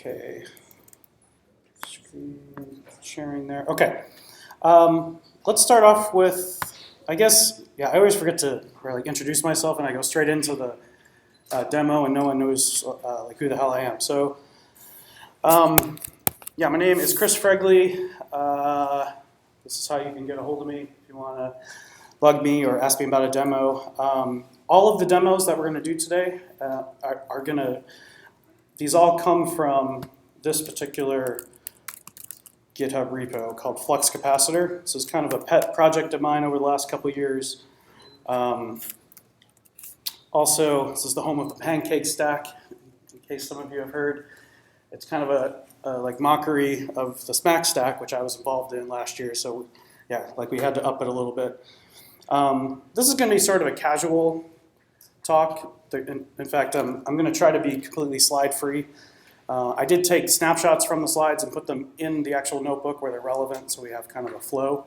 Okay. Screen sharing there. Okay. Let's start off with, I guess, yeah, I always forget to really introduce myself, and I go straight into the demo, and no one knows like who the hell I am. So, yeah, my name is Chris Fregley. This is how you can get a hold of me if you want to bug me or ask me about a demo. All of the demos that we're going to do today are going to, these all come from this particular GitHub repo called Flux Capacitor. This is kind of a pet project of mine over the last couple of years. Also, this is the home of the Pancake stack, in case some of you have heard. It's kind of a like mockery of the Smack stack, which I was involved in last year. So yeah, like we had to up it a little bit. This is going to be sort of a casual talk. In fact, I'm going to try to be completely slide-free. I did take snapshots from the slides and put them in the actual notebook where they're relevant, so we have kind of a flow.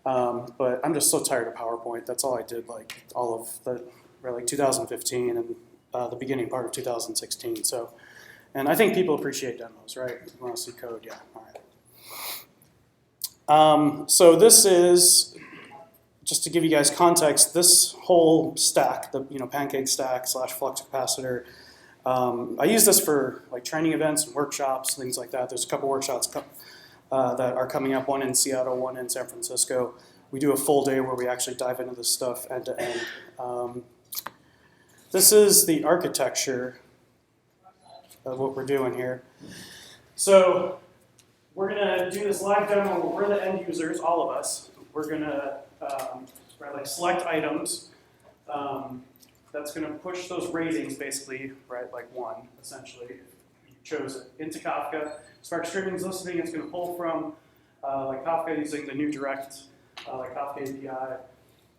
But I'm just so tired of PowerPoint. That's all I did, like all of the really 2015 and the beginning part of 2016. So, and I think people appreciate demos, right? You want to see code, yeah. All right. So this is, just to give you guys context, this whole stack, the Pancake stack / Flux Capacitor. I use this for like training events and workshops, things like that. There's a couple workshops that are coming up, one in Seattle, one in San Francisco. We do a full day where we actually dive into this stuff end to end. This is the architecture of what we're doing here. So we're going to do this live demo where we're the end users, all of us. We're going to like select items. That's going to push those ratings, basically, right, like 1, essentially, if you chose it, into Kafka. Spark Streaming is listening. It's going to pull from like Kafka using the new direct like Kafka API.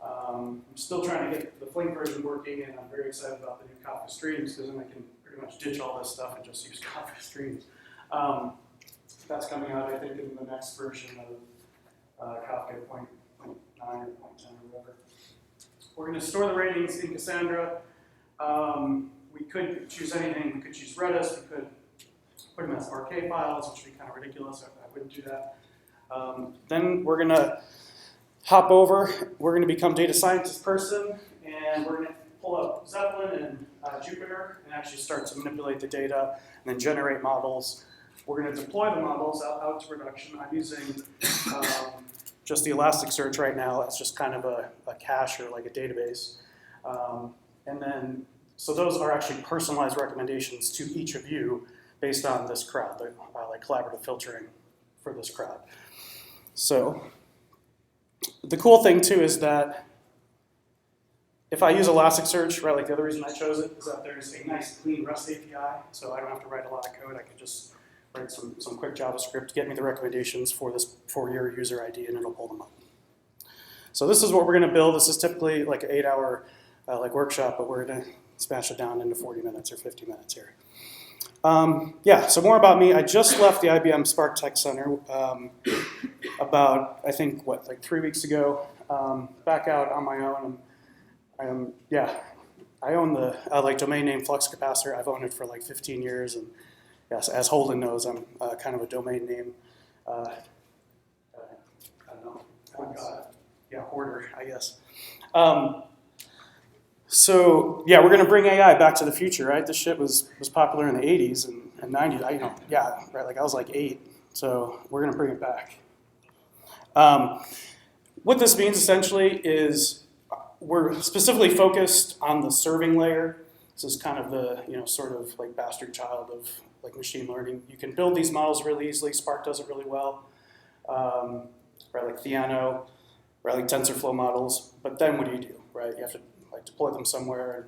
I'm still trying to get the Flink version working, and I'm very excited about the new Kafka streams, because then I can pretty much ditch all this stuff and just use Kafka streams. That's coming out, I think, in the next version of Kafka 0.9 or 0.10 or whatever. We're going to store the ratings in Cassandra. We could choose anything. We could choose Redis. We could put them as RK files, which would be kind of ridiculous. I wouldn't do that. Then we're going to hop over. We're going to become data scientist person, and we're going to pull up Zeppelin and Jupyter and actually start to manipulate the data and then generate models. We're going to deploy the models out to production. I'm using just the Elasticsearch right now. It's just kind of a cache or like a database. And then, so those are actually personalized recommendations to each of you based on this crowd, like collaborative filtering for this crowd. So the cool thing too is that if I use Elasticsearch, right, like the other reason I chose it is that there's a nice clean REST API, so I don't have to write a lot of code. I can just write some quick JavaScript, get me the recommendations for your user ID, and it'll pull them up. So this is what we're going to build. This is typically like an 8-hour like workshop, but we're going to smash it down into 40 minutes or 50 minutes here. Yeah, so more about me. I just left the IBM Spark Tech Center about, I think, like 3 weeks ago. Back out on my own. I own the like domain name Flux Capacitor. I've owned it for like 15 years, and yes, as Holden knows, I'm kind of a domain name, I don't know, hoarder, I guess. So yeah, we're going to bring AI back to the future, right? This shit was popular in the 80s and 90s. Right, like I was like 8, so we're going to bring it back. What this means essentially is we're specifically focused on the serving layer. This is kind of the sort of like bastard child of like machine learning. You can build these models really easily. Spark does it really well. Right, like Theano, right, like TensorFlow models. But then what do? Right, you have to like deploy them somewhere.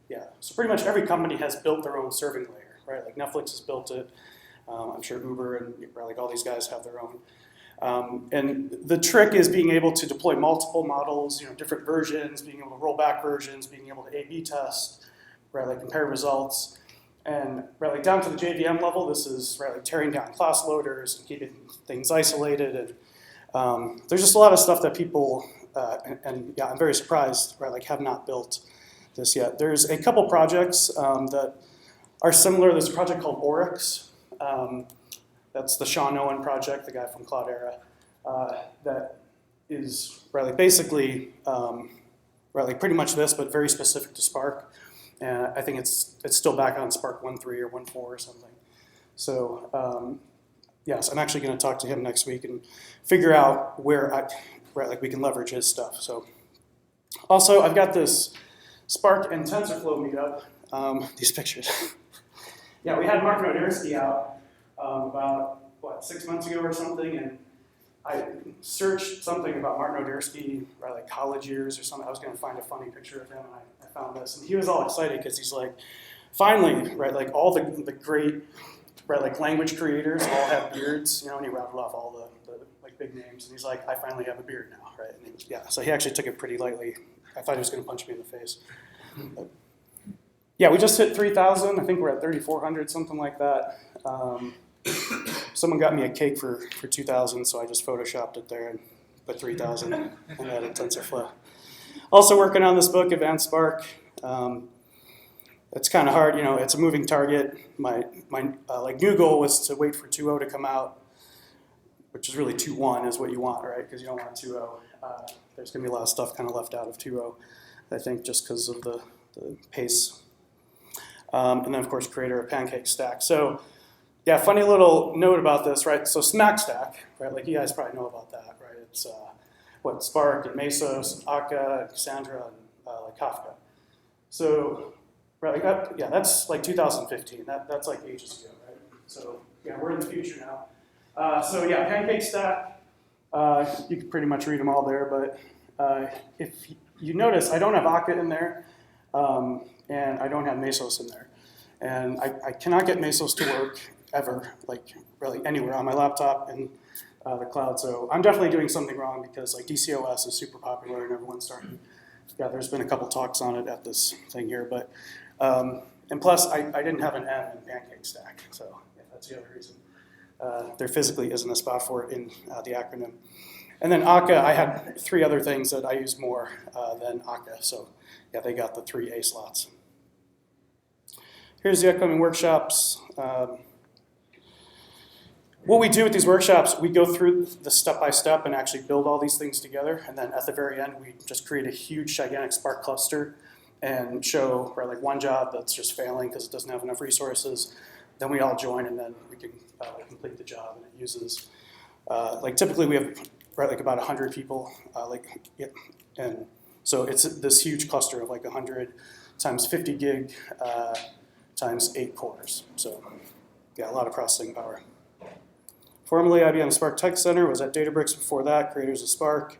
Yeah, so pretty much every company has built their own serving layer, right? Like Netflix has built it. I'm sure Uber and like all these guys have their own. And the trick is being able to deploy multiple models, different versions, being able to roll back versions, being able to A/B test, right, like compare results. And right, like down to the JVM level, this is right, like tearing down class loaders and keeping things isolated. And there's just a lot of stuff that people, and yeah, I'm very surprised, right, like have not built this yet. There's a couple projects that are similar. There's a project called Oryx. That's the Sean Owen project, the guy from Cloudera. That is basically pretty much this, but very specific to Spark. And I think it's still back on Spark 1.3 or 1.4 or something. So yes, I'm actually going to talk to him next week and figure out where we can leverage his stuff. So also, I've got this Spark and TensorFlow meetup. These pictures. Yeah, we had Mark Nodersky out about 6 months ago or something, and I searched something about Mark Nodersky, like college years or something. I was going to find a funny picture of him, and I found this, and he was all excited because he's like, finally, like all the great language creators all have beards, and he rattled off all the big names, and he's like, I finally have a beard now, right? And yeah, so he actually took it pretty lightly. I thought he was going to punch me in the face. But, yeah, we just hit 3,000. I think we're at 3,400, something like that. Someone got me a cake for 2,000, so I just photoshopped it there and put 3,000 and added TensorFlow. Also working on this book, Advanced Spark. It's kind of hard, it's a moving target. My new goal was to wait for 2.0 to come out, which is really 2.1 is what you want, right? Because you don't want 2.0. There's going to be a lot of stuff kind of left out of 2.0, I think, just because of the pace. And then, of course, creator of Pancake stack. So, yeah, funny little note about this, right? So Smack Stack, right? Like you guys probably know about that, right? It's Spark and Mesos, and Akka, and Cassandra, and Kafka. So, right, that's like 2015. That's like ages ago, right? So, yeah, we're in the future now. So, yeah, Pancake stack. You can pretty much read them all there, but if you notice, I don't have Akka in there, and I don't have Mesos in there. And I cannot get Mesos to work ever, really anywhere on my laptop and the cloud. So I'm definitely doing something wrong because DCOS is super popular and everyone's starting. Yeah, there's been a couple talks on it at this thing here, but and plus I didn't have an M in Pancake stack, so yeah, that's the other reason. There physically isn't a spot for it in the acronym. And then Akka, I had 3 other things that I use more than Akka, so yeah, they got the 3 A slots. Here's the upcoming workshops. What we do with these workshops, we go through the step-by-step and actually build all these things together, and then at the very end, we just create a huge, gigantic Spark cluster and show one job that's just failing because it doesn't have enough resources. Then we all join, and then we can complete the job, and it uses, typically we have about 100 people, and so it's this huge cluster of 100 times 50 gig times 8 cores. So yeah, a lot of processing power. Formerly, IBM Spark Tech Center, was at Databricks before that, creators of Spark.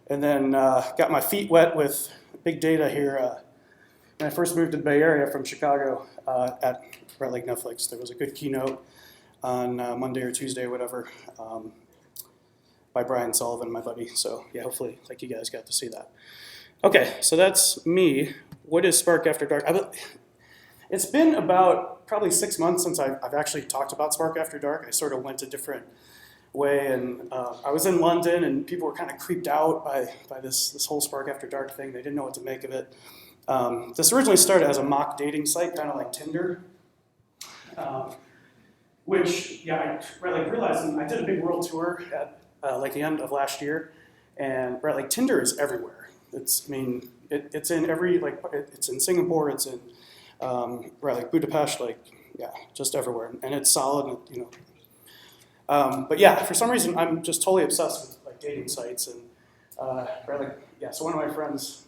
And then got my feet wet with big data here when I first moved to the Bay Area from Chicago at Red Lake Netflix. There was a good keynote on Monday or Tuesday or whatever by Brian Sullivan, my buddy. So yeah, hopefully you guys got to see that. Okay, so that's me. What is Spark After Dark? It's been about probably 6 months since I've actually talked about Spark After Dark. I sort of went a different way, and I was in London, and people were kind of creeped out by this whole Spark After Dark thing. They didn't know what to make of it. This originally started as a mock dating site, kind of like Tinder, which, yeah, I realized, and I did a big world tour at the end of last year, and Tinder is everywhere. It's in every, it's in Singapore, it's in Budapest, yeah, just everywhere, and it's solid, but yeah, for some reason I'm just totally obsessed with dating sites, and yeah. So one of my friends,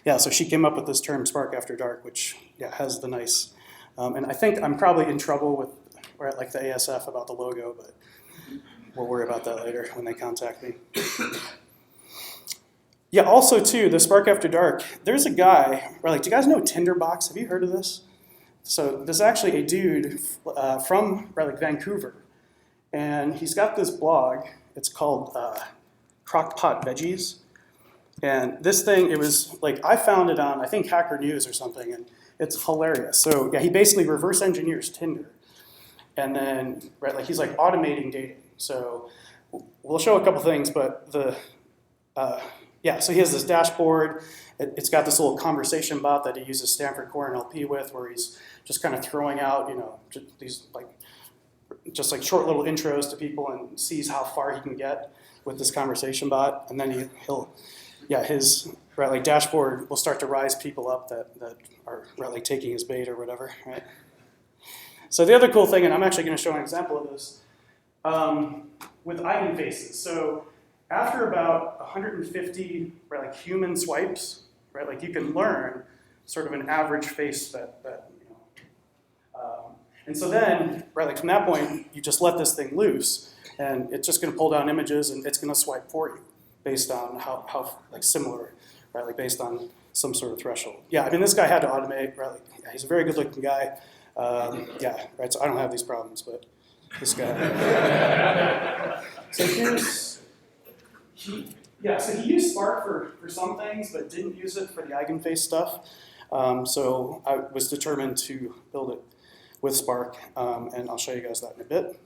yeah, so she came up with this term Spark After Dark, which yeah has the nice, and I think I'm probably in trouble with the ASF about the logo, but we'll worry about that later when they contact me. Yeah, also too, the Spark After Dark, there's a guy, do you guys know Tinderbox? Have you heard of this? So there's actually a dude from Vancouver, and he's got this blog. It's called Crockpot Veggies. And this thing, it was I found it on, I think, Hacker News or something, and it's hilarious. So yeah, he basically reverse engineers Tinder. And then, he's automating dating. So we'll show a couple things, but yeah, so he has this dashboard, it's got this little conversation bot that he uses Stanford Core NLP with, where he's just kind of throwing out, these just like short little intros to people and sees how far he can get with this conversation bot, and then his dashboard will start to rise people up that are taking his bait or whatever, right? So the other cool thing, and I'm actually going to show an example of this, with Eigenfaces. So after about 150 human swipes, you can learn sort of an average face and so then, from that point, you just let this thing loose, and it's just going to pull down images, and it's going to swipe for you based on how similar, based on some sort of threshold. Yeah, I mean, this guy had to automate, he's a very good-looking guy. So I don't have these problems, but this guy. So he used Spark for some things, but didn't use it for the Eigenface stuff. So I was determined to build it with Spark, and I'll show you guys that in a bit.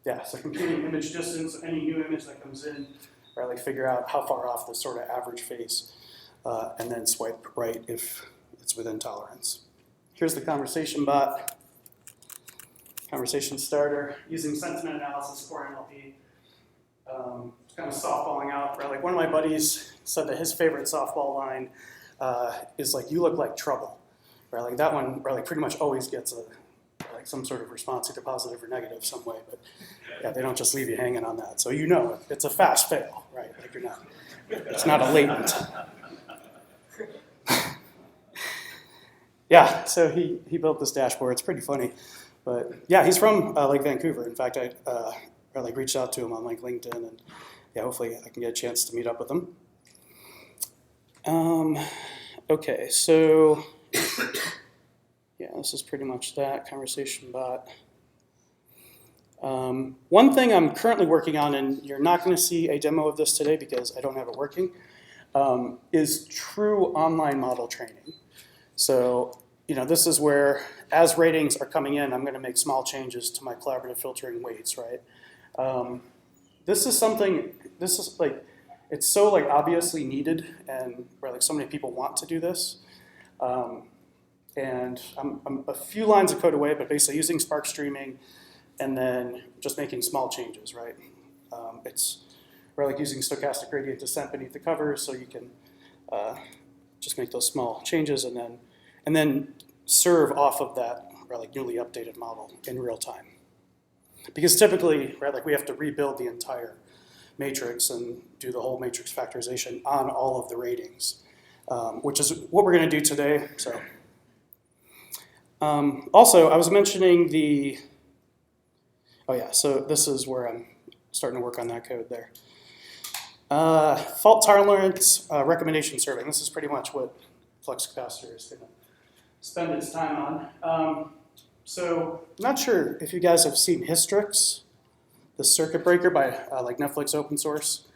Yeah, so computing image distance, any new image that comes in, figure out how far off the sort of average face, and then swipe right if it's within tolerance. Here's the conversation bot, conversation starter, using sentiment analysis for NLP. Kind of softballing out, one of my buddies said that his favorite softball line is you look like trouble. That one pretty much always gets some sort of response, either positive or negative some way, but yeah, they don't just leave you hanging on that. So it's a fast fail, right? It's not a latent. Yeah, so he built this dashboard. It's pretty funny, but yeah, he's from Vancouver. In fact, I reached out to him on LinkedIn, and yeah, hopefully I can get a chance to meet up with him. Okay, so yeah, this is pretty much that conversation bot. One thing I'm currently working on, and you're not going to see a demo of this today because I don't have it working, is true online model training. So, this is where, as ratings are coming in, I'm going to make small changes to my collaborative filtering weights, right? This is it's so obviously needed, and so many people want to do this. And I'm a few lines of code away, but basically using Spark streaming and then just making small changes, right? It's using stochastic gradient descent beneath the covers, so you can just make those small changes and then serve off of that newly updated model in real time. Because typically, we have to rebuild the entire matrix and do the whole matrix factorization on all of the ratings, which is what we're going to do today. So. Also, I was mentioning so this is where I'm starting to work on that code there. Fault tolerance recommendation serving. This is pretty much what flux capacitor is going to spend its time on. So I'm not sure if you guys have seen Hystrix, the circuit breaker by Netflix open source.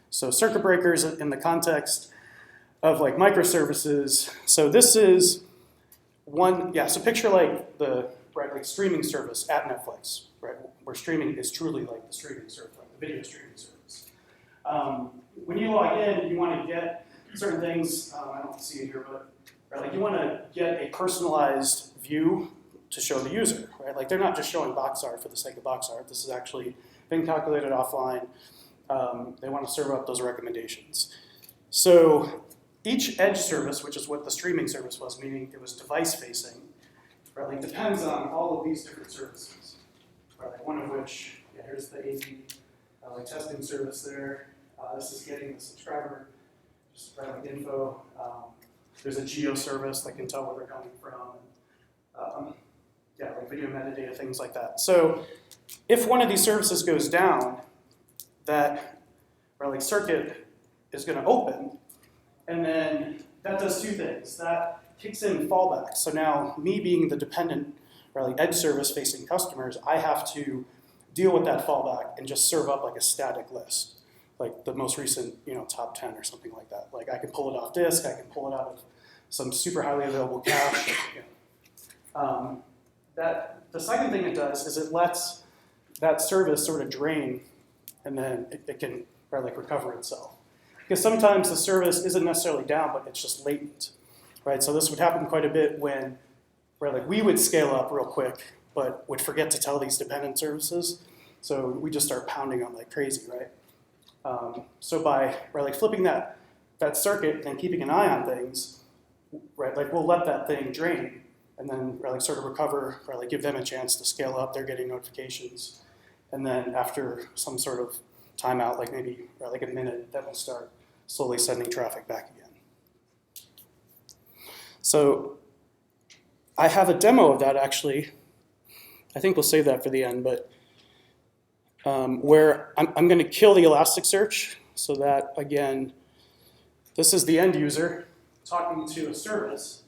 So circuit breakers in the context of microservices. So this is one, so picture the streaming service at Netflix, right? Where streaming is truly the streaming service, the video streaming service. When you log in, you want to get certain things. I don't see it here, but you want to get a personalized view to show the user, right? They're not just showing box art for the sake of box art. This has actually been calculated offline. They want to serve up those recommendations. So each edge service, which is what the streaming service was, meaning it was device-facing, depends on all of these different services. One of which, here's the AV testing service there. This is getting the subscriber just info. There's a geo service that can tell where they're coming from. Video metadata, things like that. So if one of these services goes down, that circuit is going to open, and then that does two things. That kicks in fallback. So now me being the dependent edge service facing customers, I have to deal with that fallback and just serve up a static list, the most recent top 10 or something like that. I can pull it off disk, I can pull it out of some super highly available cache. The second thing it does is it lets that service sort of drain, and then it can recover itself. Because sometimes the service isn't necessarily down, but it's just latent, right? So this would happen quite a bit when, where like we would scale up real quick, but would forget to tell these dependent services. So we just start pounding them like crazy, right? So by like flipping that circuit and keeping an eye on things, right? Like we'll let that thing drain and then like sort of recover, or like give them a chance to scale up. They're getting notifications, and then after some sort of timeout, like maybe like a minute, then we'll start slowly sending traffic back again. So I have a demo of that actually. I think we'll save that for the end, but where I'm going to kill the Elasticsearch so that, again, this is the end user talking to a service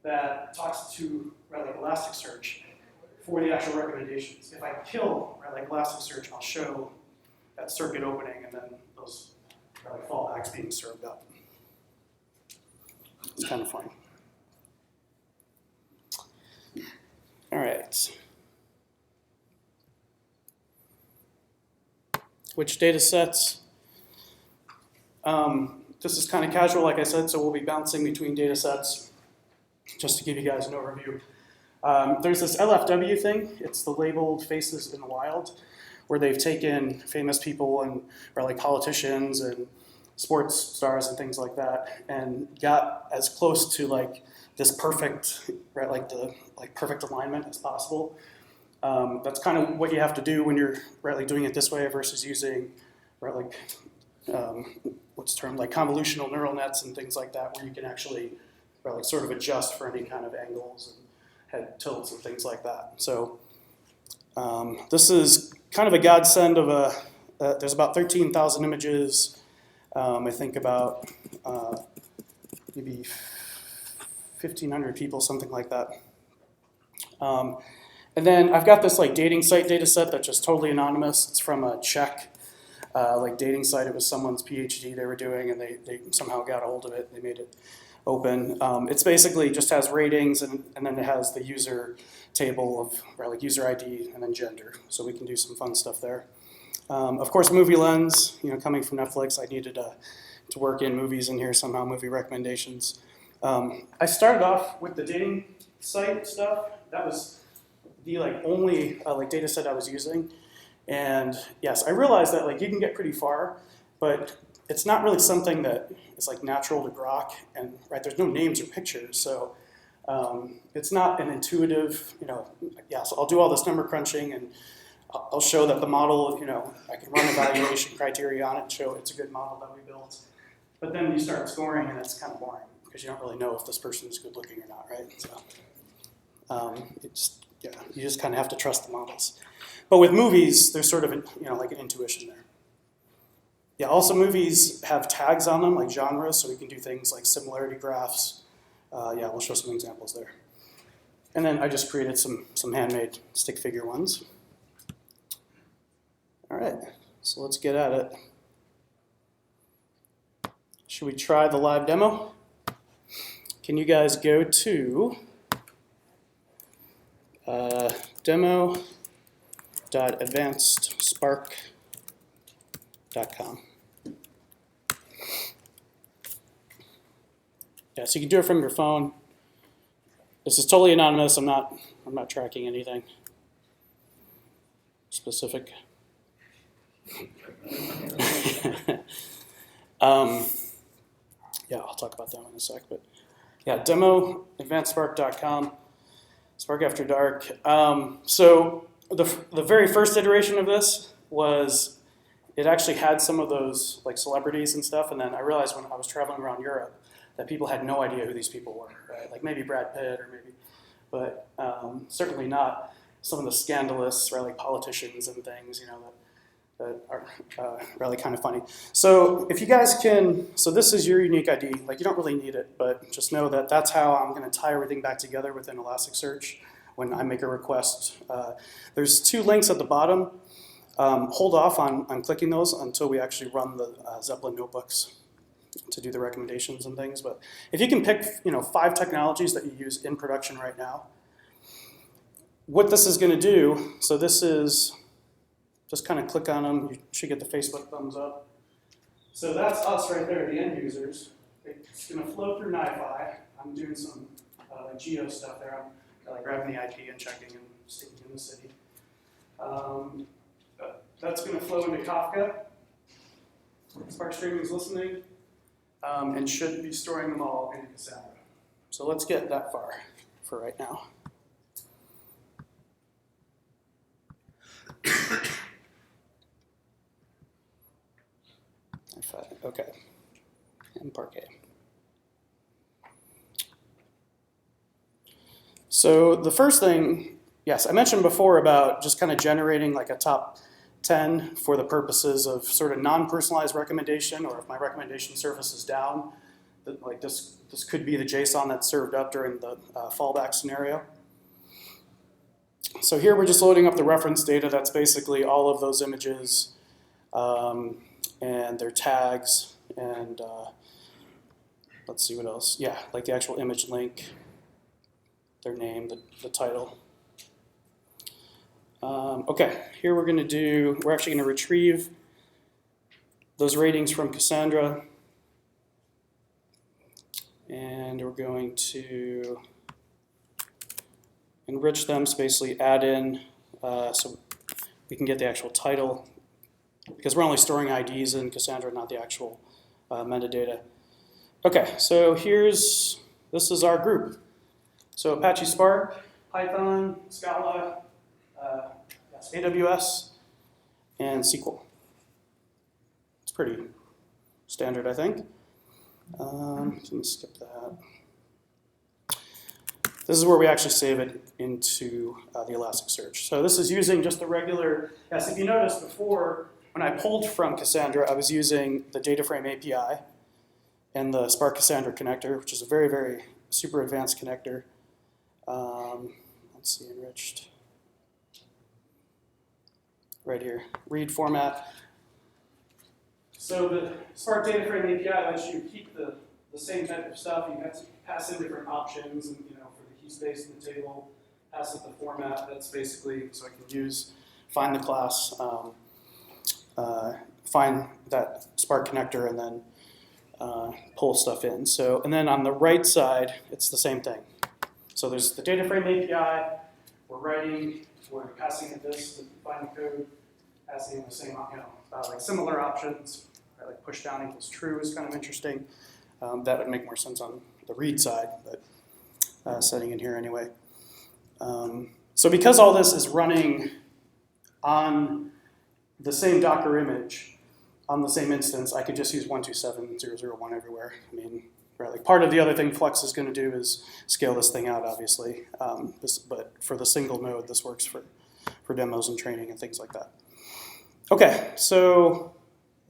that talks to like Elasticsearch for the actual recommendations. If I kill like Elasticsearch, I'll show that circuit opening and then those like fallbacks being served up. It's kind of fun. All right. Which data sets? This is kind of casual, like I said, so we'll be bouncing between data sets just to give you guys an overview. There's this LFW thing. It's the labeled faces in the wild, where they've taken famous people and or like politicians and sports stars and things like that, and got as close to like this perfect, right, like the perfect alignment as possible. That's kind of what you have to do when you're like doing it this way versus using like what's termed like convolutional neural nets and things like that, where you can actually like sort of adjust for any kind of angles and head tilts and things like that. So this is kind of a godsend of there's about 13,000 images. I think about maybe 1,500 people, something like that. And then I've got this like dating site data set that's just totally anonymous. It's from a Czech like dating site. It was someone's PhD they were doing, and they somehow got a hold of it. They made it open. It's basically just has ratings, and then it has the user table of like user ID and then gender. So we can do some fun stuff there. Of course, Movie Lens. Coming from Netflix, I needed to work in movies in here somehow. Movie recommendations. I started off with the dating site stuff. That was the like only like data set I was using, and yes, I realized that like you can get pretty far, but it's not really something that is like natural to grok, and right, there's no names or pictures, so it's not an intuitive, so I'll do all this number crunching and I'll show that the model, I can run evaluation criteria on it and show it's a good model that we built, but then you start scoring and it's kind of boring because you don't really know if this person is good looking or not, right? So you just kind of have to trust the models. But with movies, there's sort of like an intuition there. Yeah, also movies have tags on them, like genres, so we can do things like similarity graphs. We'll show some examples there. And then I just created some handmade stick figure ones. All right, so let's get at it. Should we try the live demo? Can you guys go to demo.advancedspark.com. Yeah, so you can do it from your phone. This is totally anonymous. I'm not tracking anything specific. I'll talk about that in a sec. But yeah, demo.advancedspark.com. Spark After Dark. So the very first iteration of this was, it actually had some of those like celebrities and stuff, and then I realized when I was traveling around Europe that people had no idea who these people were, right? Like maybe Brad Pitt or maybe, but certainly not some of the scandalous, right, like politicians and things, that are really kind of funny. So if you guys can, so this is your unique ID. Like you don't really need it, but just know that that's how I'm going to tie everything back together within Elasticsearch when I make a request. There's 2 links at the bottom. Hold off on clicking those until we actually run the Zeppelin notebooks to do the recommendations and things. But if you can pick 5 technologies that you use in production right now, what this is going to do, so this is, just kind of click on them. You should get the Facebook thumbs up. So that's us right there, the end users. It's going to flow through NiFi. I'm doing some like geo stuff there. I'm like grabbing the IP and checking and sticking in the city. That's going to flow into Kafka. Spark Streaming is listening and should be storing them all into Cassandra. So let's get that far for right now. Okay, and Pancake. So the first thing, yes, I mentioned before about just kind of generating like a top 10 for the purposes of sort of non-personalized recommendation, or if my recommendation surface is down, like this could be the JSON that's served up during the fallback scenario. So here we're just loading up the reference data. That's basically all of those images and their tags, and let's see what else. Yeah, like the actual image link, their name, the title. Okay, here we're actually gonna retrieve those ratings from Cassandra, and we're going to enrich them, so basically add in, so we can get the actual title, because we're only storing IDs in Cassandra, not the actual metadata. Okay, so this is our group. So Apache Spark, Python, Scala, AWS, and SQL. It's pretty standard, I think. Let me skip that. This is where we actually save it into the Elasticsearch. So this is using just the regular, yes, if you noticed before, when I pulled from Cassandra, I was using the data frame API and the Spark Cassandra connector, which is a very, very super advanced connector. Let's see, enriched. Right here, read format. So the Spark data frame API lets you keep the same type of stuff. You have to pass in different options, and for the key space in the table, pass in the format. That's basically so I can find the class, find that Spark connector, and then pull stuff in. So, and then on the right side, it's the same thing. So there's the data frame API. We're passing in this to find the code, passing in the same, like similar options. Right, like push down equals true is kind of interesting. That would make more sense on the read side, but setting in here anyway. So because all this is running on the same Docker image, on the same instance, I could just use 127.0.0.1 everywhere. I mean, right, like part of the other thing Flux is going to do is scale this thing out, obviously. But for the single node, this works for demos and training and things like that. Okay, so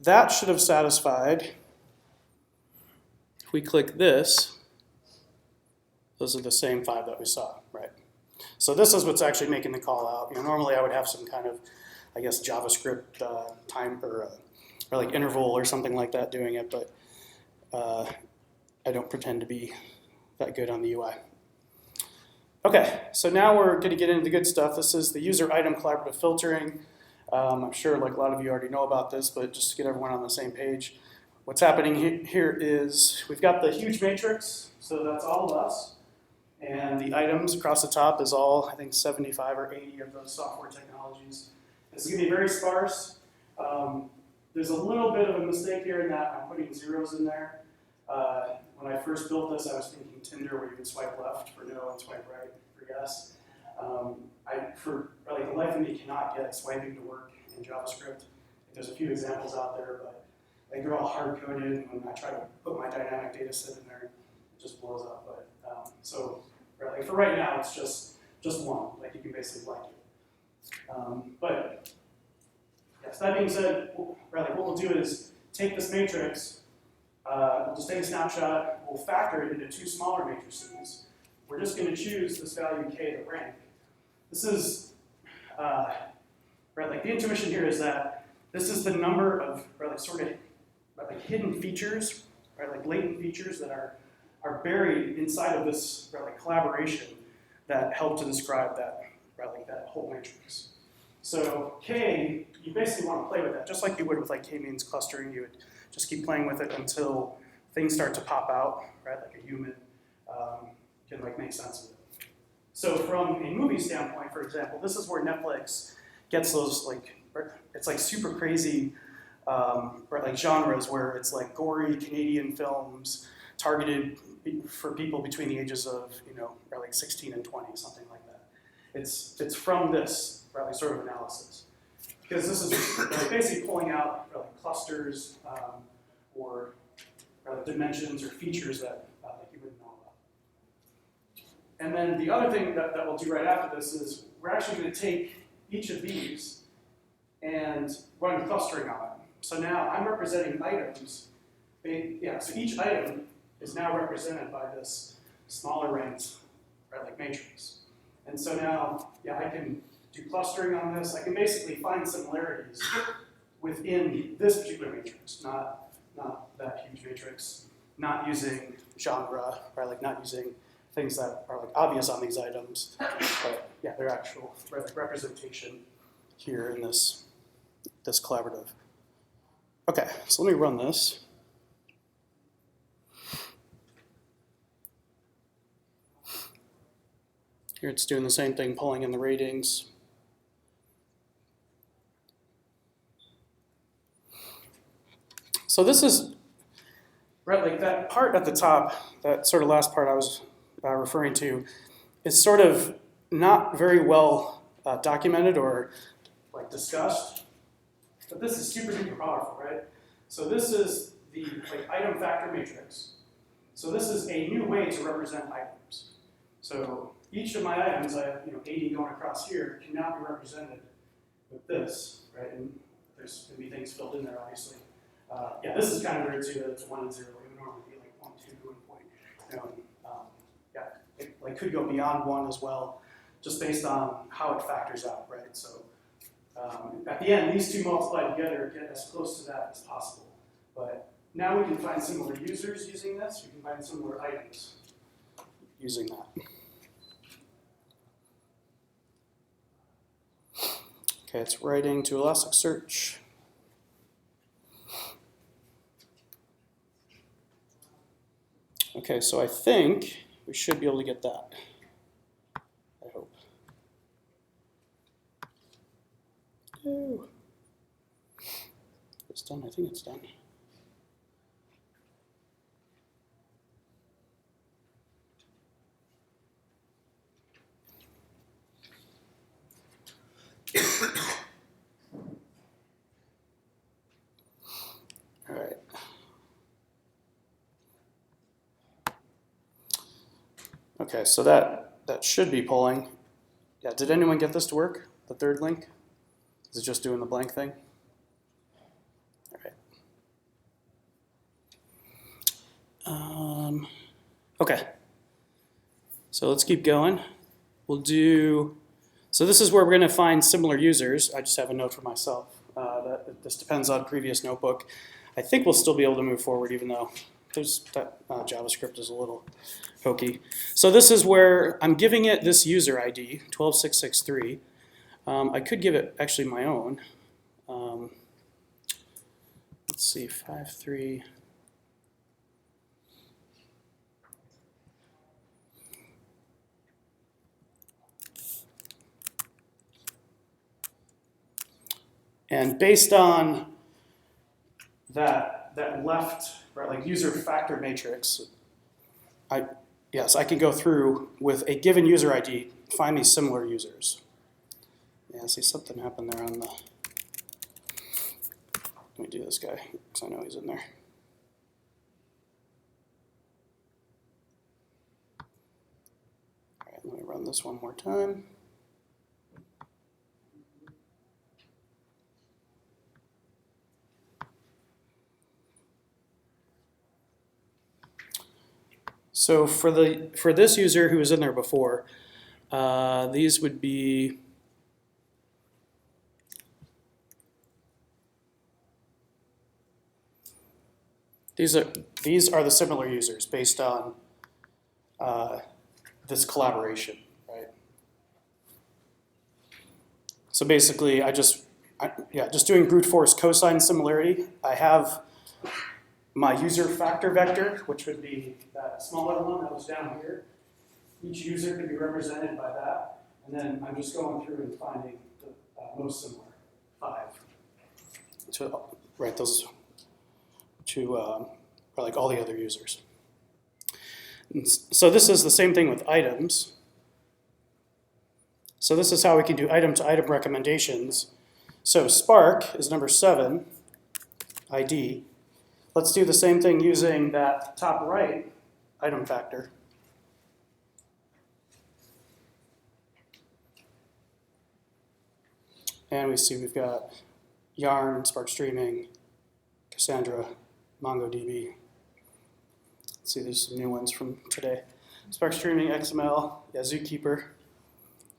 that should have satisfied. If we click this, those are the same 5 that we saw, right? So this is what's actually making the call out. Normally I would have some kind of, I guess, JavaScript time or like interval or something like that doing it, but I don't pretend to be that good on the UI. Okay, so now we're going to get into the good stuff. This is the user item collaborative filtering. I'm sure like a lot of you already know about this, but just to get everyone on the same page, what's happening here is we've got the huge matrix, so that's all of us, and the items across the top is all, I think, 75 or 80 of those software technologies. This is going to be very sparse. There's a little bit of a mistake here in that I'm putting zeros in there. When I first built this, I was thinking Tinder, where you can swipe left for no and swipe right for yes. For the life of me, cannot get swiping to work in JavaScript. There's a few examples out there, but they're all hard-coded, and when I try to put my dynamic data set in there, it just blows up. But so for right now, it's just one. Like you can basically like it. But yes, that being said, what we'll do is take this matrix. We'll just take a snapshot. We'll factor it into 2 smaller matrices. We're just going to choose this value k to rank. This is the intuition here is that this is the number of hidden features, like latent features that are buried inside of this collaboration that help to describe that that whole matrix. So k, you basically want to play with that, just like you would with k-means clustering. You would just keep playing with it until things start to pop out, right? Like a human can like make sense of it. So from a movie standpoint, for example, this is where Netflix gets those like, it's like super crazy like genres where it's like gory Canadian films targeted for people between the ages of, or like 16 and 20, something like that. It's from this, right, sort of analysis. Because this is like basically pulling out clusters or dimensions or features that you wouldn't know about. And then the other thing that we'll do right after this is we're actually going to take each of these and run clustering on it. So now I'm representing items. So each item is now represented by this smaller ranked like matrix. And so now, I can do clustering on this. I can basically find similarities within this particular matrix, not that huge matrix, not using genre, right? Like not using things that are like obvious on these items, but they're actual like representation here in this collaborative. Okay, so let me run this. Here it's doing the same thing, pulling in the ratings. So this is, right, like that part at the top, that sort of last part I was referring to, is sort of not very well documented or like discussed, but this is super duper powerful, right? So this is the like item factor matrix. So this is a new way to represent items. So each of my items, I have 80 going across here, can now be represented with this, right? And there's going to be things filled in there, obviously. This is kind of weird too, that it's 1 and 0. It would normally be like 1, 2, and point. It like could go beyond 1 as well, just based on how it factors out, right? So at the end, these two multiplied together get as close to that as possible. But now we can find similar users using this. We can find similar items using that. Okay, it's writing to Elasticsearch. Okay, so I think we should be able to get that. I hope. Oh. It's done. I think it's done. All right. Okay, so that should be pulling. Yeah, did anyone get this to work? The third link? Is it just doing the blank thing? All right. Okay. So let's keep going. We'll do. So this is where we're going to find similar users. I just have a note for myself. This depends on previous notebook. I think we'll still be able to move forward, even though that JavaScript is a little hokey. So this is where I'm giving it this user ID, 12663. I could give it actually my own. Let's see, 53. And based on that left, right, like user factor matrix, I can go through with a given user ID, find these similar users. Yeah, see something happened there on the. Let me do this guy because I know he's in there. All right, let me run this one more time. So for this user who was in there before, these would be these are the similar users based on this collaboration, right? So basically, just doing brute force cosine similarity. I have my user factor vector, which would be that smaller one that was down here. Each user could be represented by that. And then I'm just going through and finding the most similar 5 to write those to like all the other users. And so this is the same thing with items. So this is how we can do item-to-item recommendations. So Spark is number 7, ID. Let's do the same thing using that top right item factor. And we see we've got Yarn, Spark Streaming, Cassandra, MongoDB. Let's see, there's some new ones from today. Spark Streaming, XML, yeah, Zookeeper.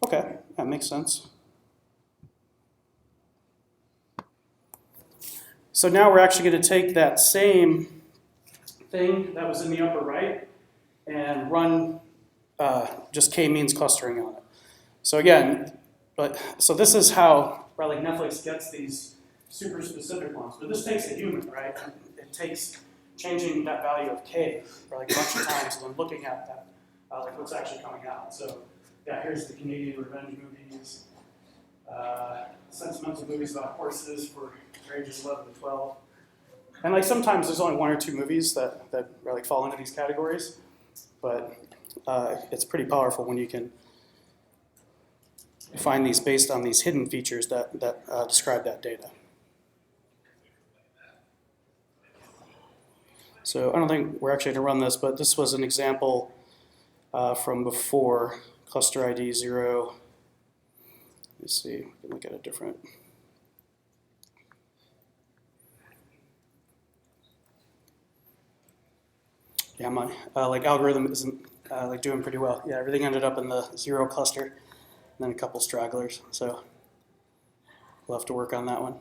Okay, that makes sense. So now we're actually going to take that same thing that was in the upper right and run just k-means clustering on it. So again, so this is how like Netflix gets these super specific ones. But this takes a human, right? It takes changing that value of k for like a bunch of times and then looking at that, like what's actually coming out. So yeah, here's the Canadian revenge movies, sentimental movies about horses for ages 11 to 12. And like sometimes there's only 1 or 2 movies that like fall into these categories, but it's pretty powerful when you can find these based on these hidden features that describe that data. So I don't think we're actually going to run this, but this was an example from before, cluster ID 0. Let's see, we can look at a different. Yeah, my like algorithm isn't like doing pretty well. Yeah, everything ended up in the 0 cluster, and then a couple stragglers. So we'll have to work on that one.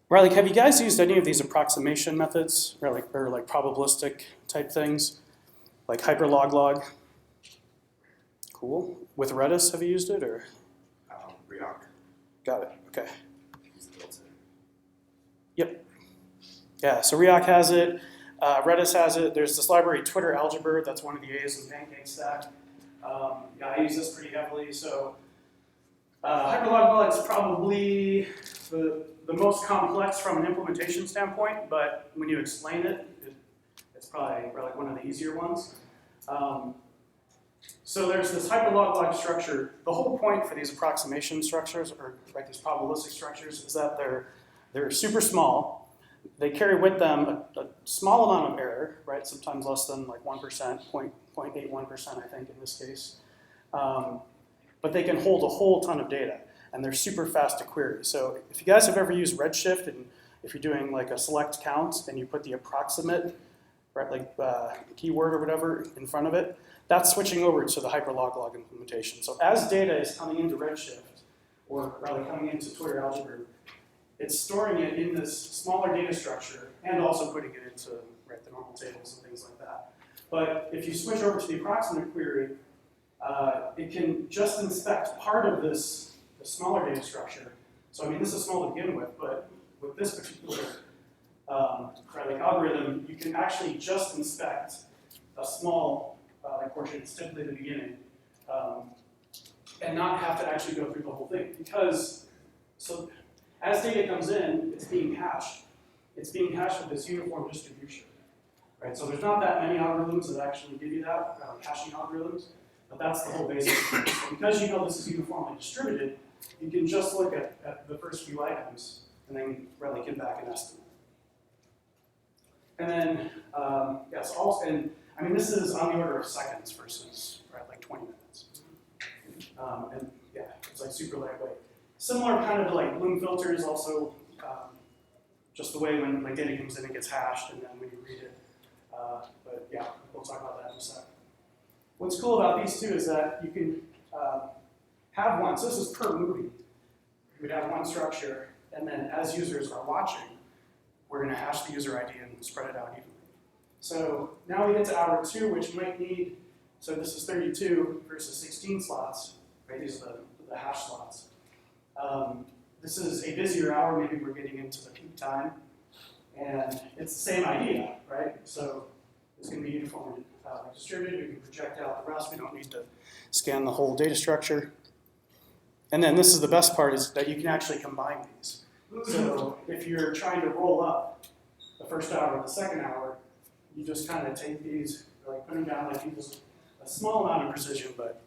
Riley, have you guys used any of these approximation methods, or like probabilistic type things, like hyperlog? Cool. With Redis, have you used it, or? React. Got it. Okay. Yep. Yeah. So React has it. Redis has it. There's this library, Twitter Algebra. That's one of the A's in Pancake stack. Yeah, I use this pretty heavily. So hyperlog, well, it's probably the most complex from an implementation standpoint, but when you explain it, it's probably like one of the easier ones. So there's this hyperlog structure. The whole point for these approximation structures, or like these probabilistic structures, is that they're super small. They carry with them a small amount of error, right? Sometimes less than like 1%, 0.81%, I think in this case. But they can hold a whole ton of data, and they're super fast to query. So if you guys have ever used Redshift, and if you're doing like a select count and you put the approximate, right, like keyword or whatever in front of it, that's switching over to the hyperlog implementation. So as data is coming into Redshift, or rather coming into Twitter Algebra, it's storing it in this smaller data structure and also putting it into the normal tables and things like that. But if you switch over to the approximate query, it can just inspect part of the smaller data structure. So I mean, this is small to begin with, but with this particular algorithm, you can actually just inspect a small portion, it's typically the beginning, and not have to actually go through the whole thing. Because, so as data comes in, it's being hashed. It's being hashed with this uniform distribution, right? So there's not that many algorithms that actually give you that, hashing algorithms, but that's the whole basis. So because you know this is uniformly distributed, you can just look at the first few items and then really get back an estimate. And then, yes, also, and I mean, this is on the order of seconds versus like 20 minutes. And yeah, it's like super lightweight. Similar kind of to like Bloom filters, also just the way when data comes in, it gets hashed, and then when you read it. But yeah, we'll talk about that in a sec. What's cool about these two is that you can have one. So this is per movie. You would have one structure, and then as users are watching, we're going to hash the user ID and spread it out evenly. So now we get to hour 2, which might need, so this is 32 versus 16 slots, right? These are the hash slots. This is a busier hour, maybe we're getting into the peak time. And it's the same idea, right? So it's going to be uniformly distributed. We can project out the rest. We don't need to scan the whole data structure. And then this is the best part, is that you can actually combine these. So if you're trying to roll up the first hour or the second hour, you just kind of take these, like put them down like these, a small amount of precision, but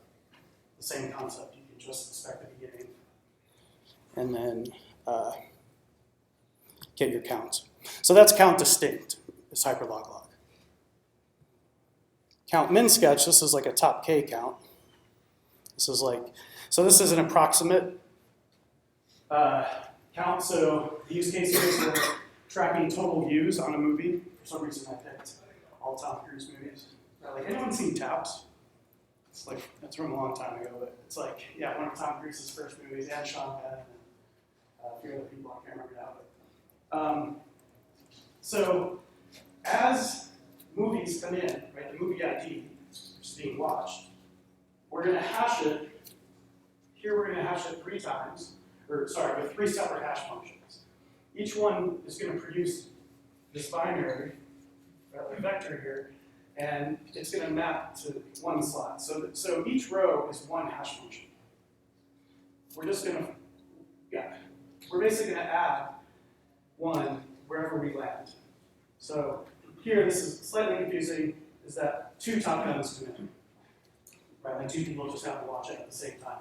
the same concept. You can just expect the beginning and then get your counts. So that's count distinct, is hyperlog log. Count min sketch, this is like a top K count. This is like, so this is an approximate count. So the use case here is we're tracking total views on a movie. For some reason I picked all Tom Cruise movies. Like, anyone seen Taps? It's like, that's from a long time ago, but it's like, yeah, one of Tom Cruise's first movies, and Sean Penn, and a few other people, I can't remember now. But, so as movies come in, right, the movie ID is being watched, we're going to hash it. Here we're going to hash it 3 times, or sorry, with 3 separate hash functions. Each one is going to produce this binary, the vector here, and it's going to map to one slot. So each row is one hash function. We're just going to, we're basically going to add one wherever we land. So here, this is slightly confusing, is that 2 top guns come in. Right, like 2 people just have to watch it at the same time.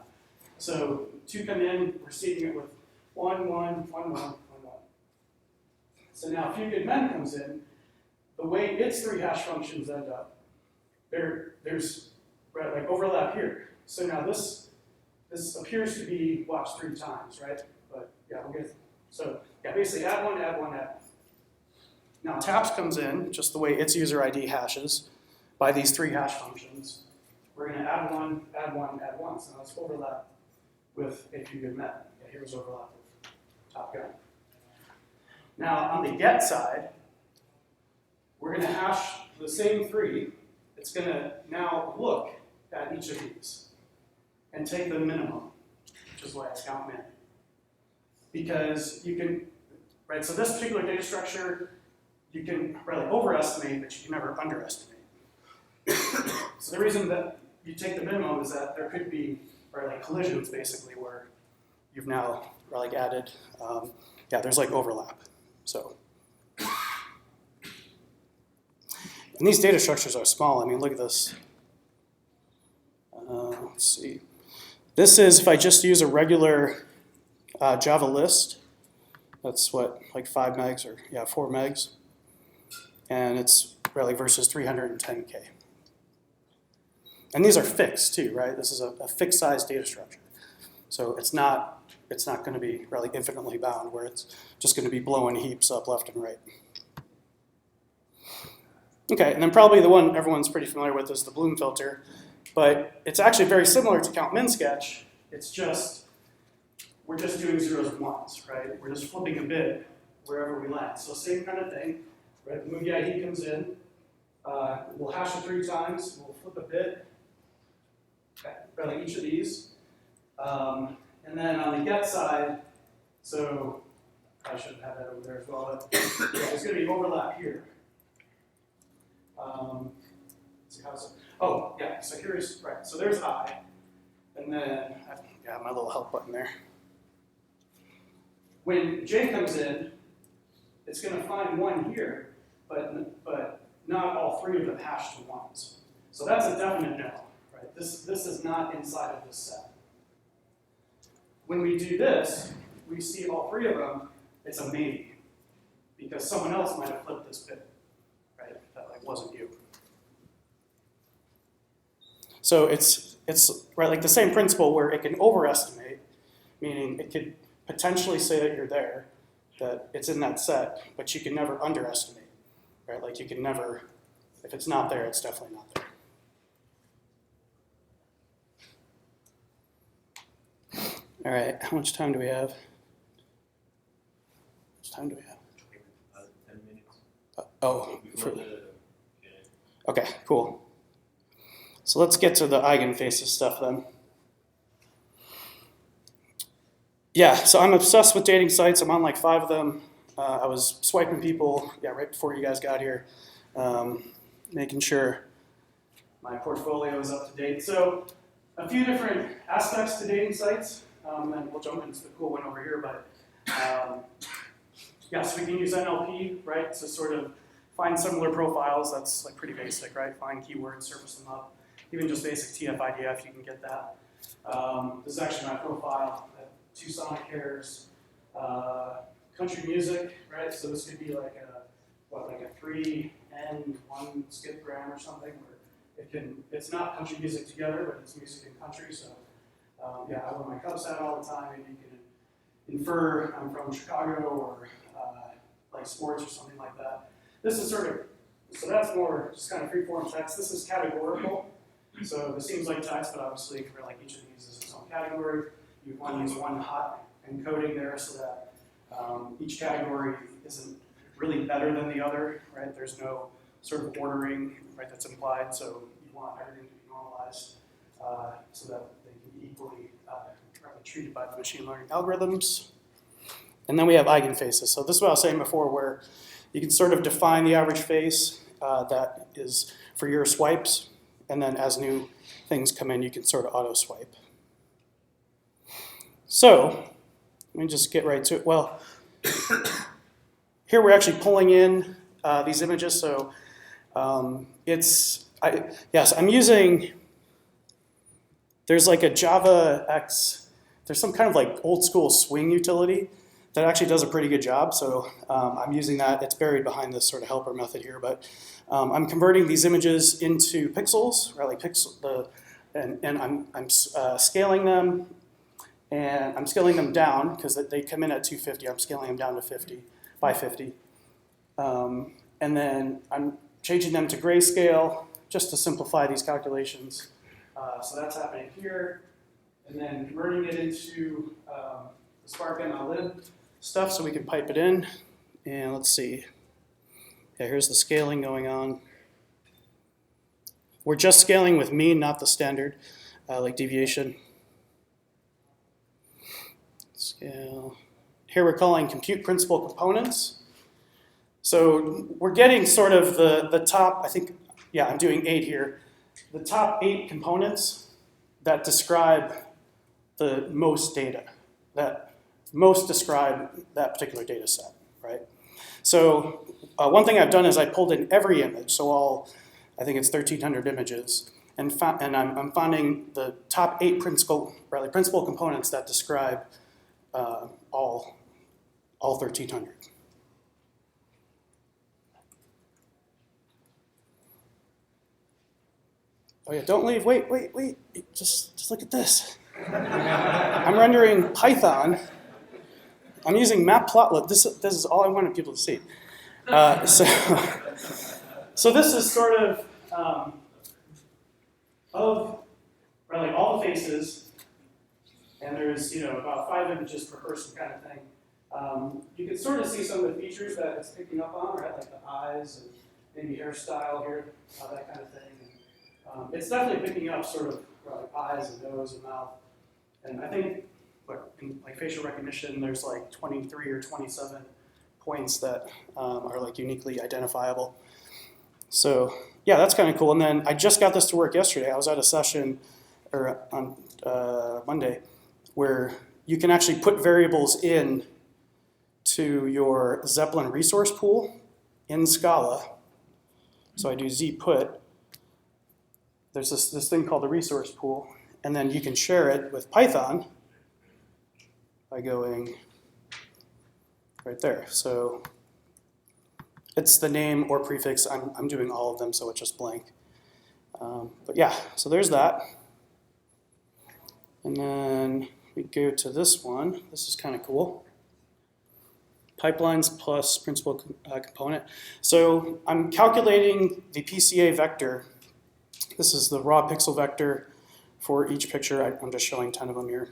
So 2 come in, we're seeding it with 1, 1, 1, 1, 1, 1. So now few good men comes in, the way its 3 hash functions end up, there's right, like overlap here. So now this appears to be watched 3 times, right? But yeah, we'll get, so yeah, basically add 1, add 1, add 1. Now taps comes in, just the way its user ID hashes, by these 3 hash functions. We're going to add 1, add 1, add 1. So let's overlap with a few good men. Yeah, here's overlap with top gun. Now on the get side, we're going to hash the same 3. It's going to now look at each of these and take the minimum, which is why it's count min. Because you can, right, so this particular data structure, you can really overestimate, but you can never underestimate. So the reason that you take the minimum is that there could be, or like collisions basically, where you've now like added, there's like overlap. So, and these data structures are small. I mean, look at this. Let's see. This is if I just use a regular Java list. That's what, like 5 megs or 4 megs, and it's really versus 310K. And these are fixed too, right? This is a fixed size data structure. So it's not going to be really infinitely bound where it's just going to be blowing heaps up left and right. Okay, and then probably the one everyone's pretty familiar with is the Bloom filter, but it's actually very similar to count min sketch. It's just, we're just doing zeros and ones, right? We're just flipping a bit wherever we land. So same kind of thing, right? The movie ID comes in, we'll hash it 3 times, we'll flip a bit, really each of these. And then on the get side, so I should have that over there as well, but there's going to be overlap here. Let's see so here's, right, so there's I, and then I got my little help button there. When J comes in, it's going to find 1 here, but not all 3 of them hash to 1s. So that's a definite no, right? This is not inside of this set. When we do this, we see all 3 of them, it's a maybe, because someone else might have flipped this bit, right? That like wasn't you. So it's right, like the same principle where it can overestimate, meaning it could potentially say that you're there, that it's in that set, but you can never underestimate, right? Like you can never, if it's not there, it's definitely not there. All right, how much time do we have? How much time do we have? 10 minutes. Okay, cool. So let's get to the Eigenfaces stuff then. Yeah, so I'm obsessed with dating sites. I'm on like 5 of them. I was swiping people, yeah, right before you guys got here, making sure my portfolio is up to date. So a few different aspects to dating sites, and we'll jump into the cool one over here. But yeah, so we can use NLP, right, to sort of find similar profiles. That's like pretty basic, right? Find keywords, surface them up. Even just basic TF-IDF, you can get that. This is actually my profile. I have 2 sonic hairs, country music, right? So this could be like a 3 and 1 skip gram or something, where it's not country music together, but it's music and country. So yeah, I wear my Cubs hat all the time. Maybe you can infer I'm from Chicago or like sports or something like that. This is so that's more just kind of free-form text. This is categorical. So this seems like text, but obviously for like each of these is its own category. You want to use one hot encoding there so that each category isn't really better than the other, right? There's no sort of ordering, right, that's implied. So you want everything to be normalized so that they can be equally treated by the machine learning algorithms. And then we have eigenfaces. So this is what I was saying before, where you can sort of define the average face that is for your swipes. And then as new things come in, you can sort of auto-swipe. So let me just get right to it. Well, here we're actually pulling in these images. So yes, I'm using, there's like a Java X, there's some kind of like old school swing utility that actually does a pretty good job. So I'm using that. It's buried behind this sort of helper method here, but I'm converting these images into pixels, right? Like and I'm scaling them, and I'm scaling them down because they come in at 250. I'm scaling them down to 50 by 50, and then I'm changing them to grayscale just to simplify these calculations. So that's happening here, and then converting it into the Spark MLlib stuff so we can pipe it in. And let's see. Yeah, here's the scaling going on. We're just scaling with mean, not the standard, like deviation. Scale. Here we're calling compute principal components. So we're getting sort of the top, I think, yeah, I'm doing 8 here. The top 8 components that describe the most data, that most describe that particular data set, right? So one thing I've done is I pulled in every image, so I think it's 1,300 images, and I'm finding the top 8 principal components that describe all 1,300. Oh yeah, don't leave, wait, just look at this. I'm rendering Python. I'm using matplotlib. This is all I wanted people to see. So this is sort of like all the faces, and there's about 5 images per person kind of thing. You can sort of see some of the features that it's picking up on, right? Like the eyes and maybe hairstyle here, that kind of thing. It's definitely picking up sort of like eyes and nose and mouth. And I think in like facial recognition, there's like 23 or 27 points that are like uniquely identifiable. So yeah, that's kind of cool. And then I just got this to work yesterday. I was at a session on Monday where you can actually put variables in to your Zeppelin resource pool in Scala. So I do zput. There's this thing called the resource pool, and then you can share it with Python by going right there. So it's the name or prefix. I'm doing all of them, so it's just blank. But yeah, so there's that. And then we go to this one. This is kind of cool. Pipelines plus principal component. So I'm calculating the PCA vector. This is the raw pixel vector for each picture. I'm just showing 10 of them here.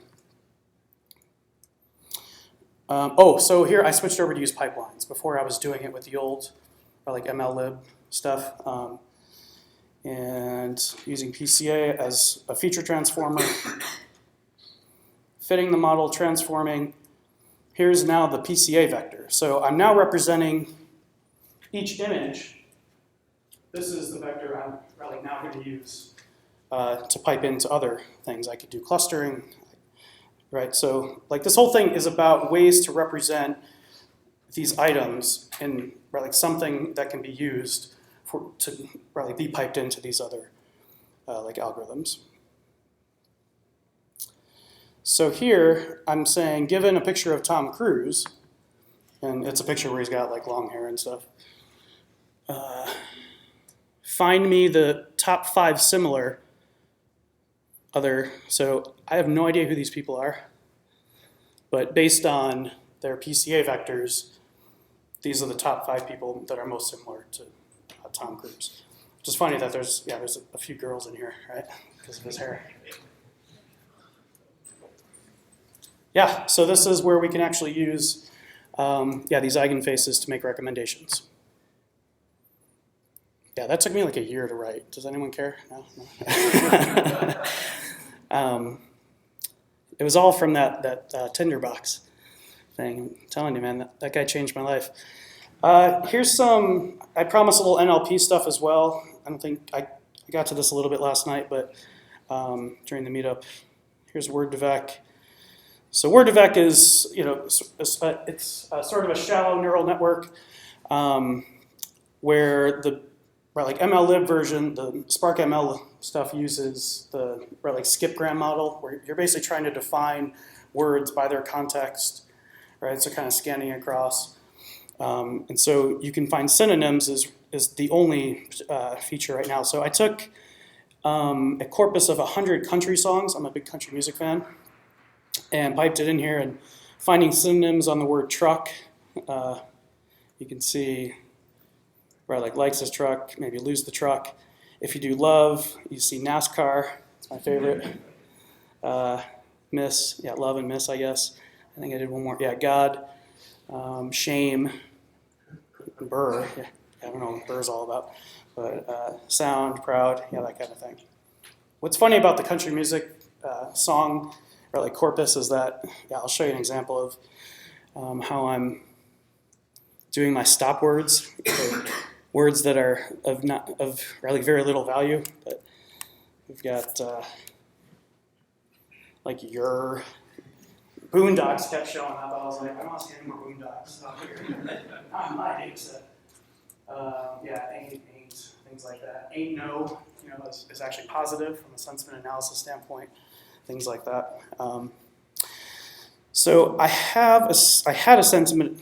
So here I switched over to use pipelines. Before I was doing it with the old like MLlib stuff. And using PCA as a feature transformer. fitting the model, transforming. Here's now the PCA vector. So I'm now representing each image. This is the vector I'm really now going to use to pipe into other things. I could do clustering, right? So like this whole thing is about ways to represent these items in like something that can be used to really be piped into these other like algorithms. So here I'm saying, given a picture of Tom Cruise, and it's a picture where he's got like long hair and stuff, find me the top 5 similar other, so I have no idea who these people are, but based on their PCA vectors, these are the top 5 people that are most similar to Tom Cruise. Which is funny that there's a few girls in here, right, because of his hair. Yeah, so this is where we can actually use these eigenfaces to make recommendations. Yeah, that took me like a year to write. Does anyone care? No? It was all from that Tinderbox thing. I'm telling you, man, that guy changed my life. Here's some, I promised a little NLP stuff as well. I don't think, I got to this a little bit last night, but during the meetup. Here's Word2Vec. So Word2Vec is, it's sort of a shallow neural network where the like MLlib version, the Spark ML stuff uses the like skipgram model, where you're basically trying to define words by their context, right? So kind of scanning across. And so you can find synonyms is the only feature right now. So I took a corpus of 100 country songs. I'm a big country music fan. And piped it in here and finding synonyms on the word truck. You can see where like likes his truck, maybe lose the truck. If you do love, you see NASCAR. It's my favorite. Miss, yeah, love and miss, I guess. I think I did one more. Yeah, God, shame, burr. Yeah, I don't know what burr's all about. But sound, proud, yeah, that kind of thing. What's funny about the country music song or like corpus is that, I'll show you an example of how I'm doing my stop words, words that are of really very little value. But we've got like your Boondocks kept showing up. I was like, I don't see any more Boondocks out here. Not in my data set. Ain't, things like that. Ain't no, is actually positive from a sentiment analysis standpoint. Things like that. So I had a sentiment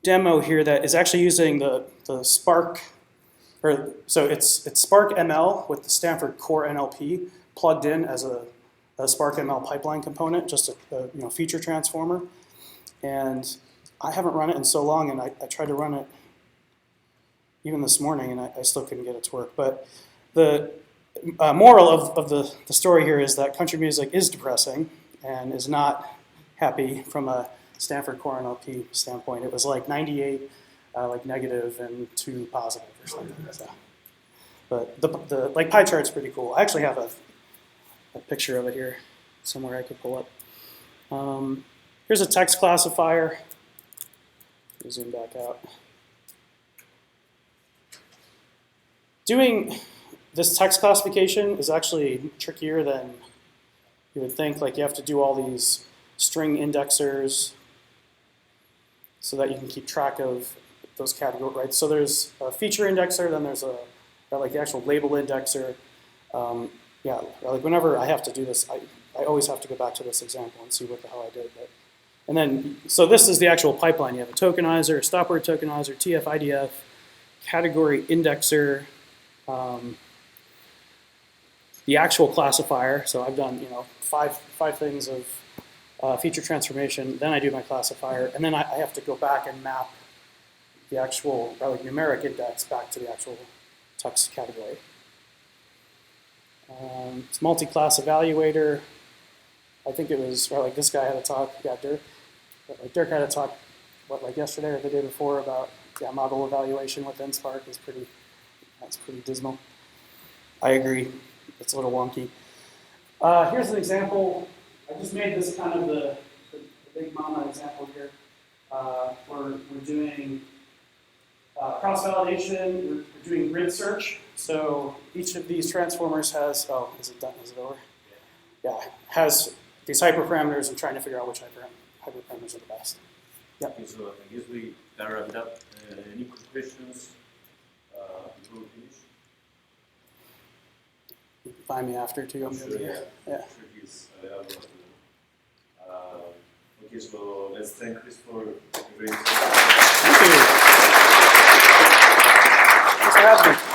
demo here that is actually using the Spark, so it's Spark ML with the Stanford Core NLP plugged in as a Spark ML pipeline component, just a feature transformer. And I haven't run it in so long, and I tried to run it even this morning, and I still couldn't get it to work. But the moral of the story here is that country music is depressing and is not happy from a Stanford Core NLP standpoint. It was like 98 like negative and 2 positive or something like that. But the like pie chart's pretty cool. I actually have a picture of it here somewhere I could pull up. Here's a text classifier. Zoom back out. Doing this text classification is actually trickier than you would think. Like you have to do all these string indexers so that you can keep track of those categories, right? So there's a feature indexer, then there's like the actual label indexer. Like whenever I have to do this, I always have to go back to this example and see what the hell I did. And then, so this is the actual pipeline. You have a tokenizer, a stop word tokenizer, TF, IDF, category indexer, the actual classifier. So I've done, five things of feature transformation. Then I do my classifier, and then I have to go back and map the actual numeric index back to the actual text category. It's multi-class evaluator. I think it was like this guy had a talk. Yeah, Dirk. Dirk had a talk, yesterday or the day before about model evaluation within Spark is pretty dismal. I agree. It's a little wonky. Here's an example I just made this kind of the big mama example here. We're doing cross-validation, we're doing grid search. So each of these transformers has, oh, is it done? Is it over? Yeah, has these hyperparameters and trying to figure out which hyperparameters are the best. Yep. Okay, so I guess we can wrap it up. Any quick questions before we finish? You can find me after too. I'm sure, yeah. Yeah. I'm sure he's available. Okay, so let's thank Chris for a great Thank you. Thanks for having me.